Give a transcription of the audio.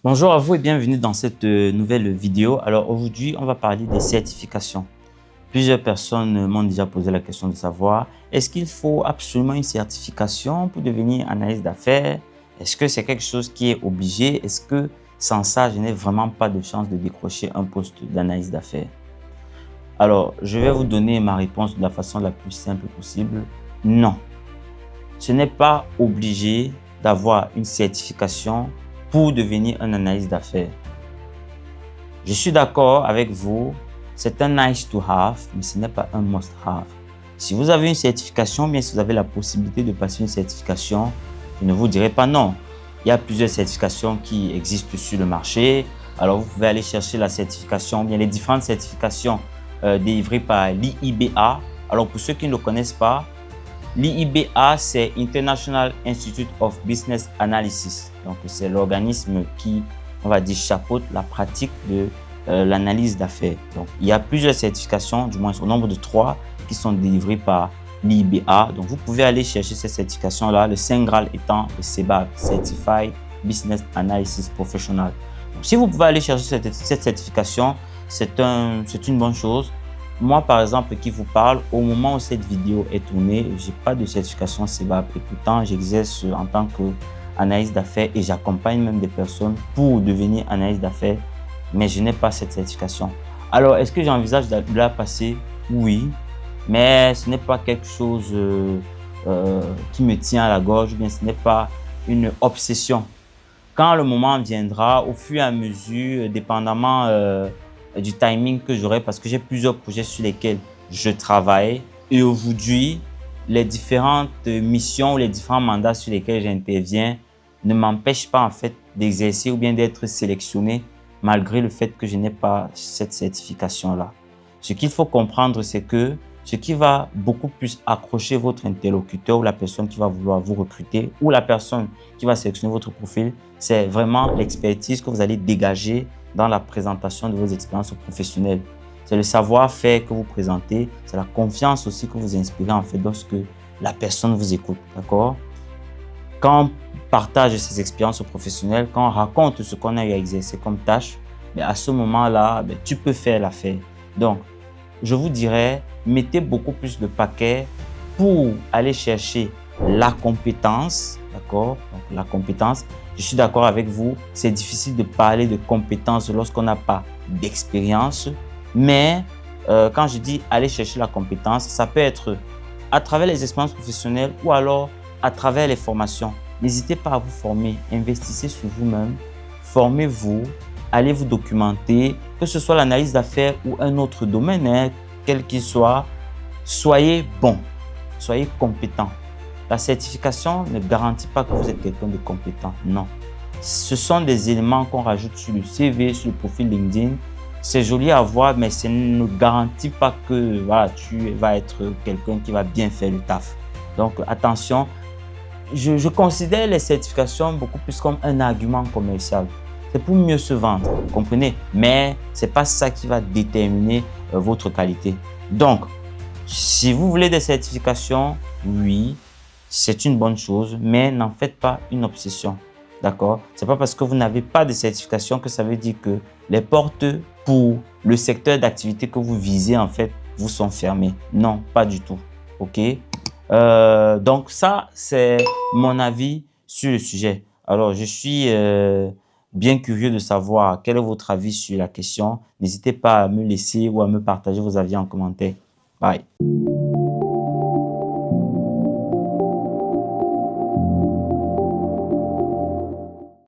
Bonjour à vous et bienvenue dans cette nouvelle vidéo. Alors aujourd'hui, on va parler des certifications. Plusieurs personnes m'ont déjà posé la question de savoir, est-ce qu'il faut absolument une certification pour devenir analyste d'affaires? Est-ce que c'est quelque chose qui est obligé? Est-ce que sans ça, je n'ai vraiment pas de chance de décrocher un poste d'analyste d'affaires? Alors, je vais vous donner ma réponse de la façon la plus simple possible. Non, ce n'est pas obligé d'avoir une certification pour devenir un analyste d'affaires. Je suis d'accord avec vous, c'est un nice to have, mais ce n'est pas un must have. Si vous avez une certification, bien si vous avez la possibilité de passer une certification, je ne vous dirai pas non. Il y a plusieurs certifications qui existent sur le marché. Alors, vous pouvez aller chercher la certification, bien les différentes certifications délivrées par l'IIBA. Alors, pour ceux qui ne le connaissent pas, l'IIBA, c'est International Institute of Business Analysis. Donc, c'est l'organisme qui, on va dire, chapeaute la pratique de l'analyse d'affaires. Donc, il y a plusieurs certifications, du moins au nombre de 3, qui sont délivrées par l'IIBA. Donc, vous pouvez aller chercher ces certifications-là, le Saint Graal étant le CEBA, Certified Business Analysis Professional. Donc, si vous pouvez aller chercher cette certification, c'est une bonne chose. Moi, par exemple, qui vous parle, au moment où cette vidéo est tournée, je n'ai pas de certification CEBAP et pourtant, j'exerce en tant qu'analyste d'affaires et j'accompagne même des personnes pour devenir analyste d'affaires, mais je n'ai pas cette certification. Alors, est-ce que j'envisage de la passer? Oui, mais ce n'est pas quelque chose qui me tient à la gorge, ou bien ce n'est pas une obsession. Quand le moment viendra, au fur et à mesure, dépendamment du timing que j'aurai, parce que j'ai plusieurs projets sur lesquels je travaille. Et aujourd'hui, les différentes missions ou les différents mandats sur lesquels j'interviens ne m'empêchent pas en fait d'exercer ou bien d'être sélectionné malgré le fait que je n'ai pas cette certification-là. Ce qu'il faut comprendre, c'est que ce qui va beaucoup plus accrocher votre interlocuteur ou la personne qui va vouloir vous recruter ou la personne qui va sélectionner votre profil, c'est vraiment l'expertise que vous allez dégager dans la présentation de vos expériences professionnelles. C'est le savoir-faire que vous présentez, c'est la confiance aussi que vous inspirez en fait lorsque la personne vous écoute, d'accord? Quand on partage ses expériences professionnelles, quand on raconte ce qu'on a eu à exercer comme tâche, à ce moment-là, tu peux faire l'affaire. Donc, je vous dirais, mettez beaucoup plus de paquet pour aller chercher la compétence, d'accord? Donc, la compétence, je suis d'accord avec vous, c'est difficile de parler de compétence lorsqu'on n'a pas d'expérience, mais quand je dis aller chercher la compétence, ça peut être à travers les expériences professionnelles ou alors à travers les formations. N'hésitez pas à vous former, investissez sur vous-même, formez-vous, allez vous documenter, que ce soit l'analyse d'affaires ou un autre domaine, hein, quel qu'il soit, soyez bon, soyez compétent. La certification ne garantit pas que vous êtes quelqu'un de compétent, non. Ce sont des éléments qu'on rajoute sur le CV, sur le profil LinkedIn. C'est joli à voir, mais ça ne garantit pas que voilà, tu vas être quelqu'un qui va bien faire le taf. Donc attention, je considère les certifications beaucoup plus comme un argument commercial. C'est pour mieux se vendre, vous comprenez? Mais ce n'est pas ça qui va déterminer votre qualité. Donc, si vous voulez des certifications, oui, c'est une bonne chose, mais n'en faites pas une obsession. D'accord? Ce n'est pas parce que vous n'avez pas de certification que ça veut dire que les portes pour le secteur d'activité que vous visez, en fait, vous sont fermées. Non, pas du tout. OK? Donc ça, c'est mon avis sur le sujet. Alors, je suis bien curieux de savoir quel est votre avis sur la question. N'hésitez pas à me laisser ou à me partager vos avis en commentaire. Bye.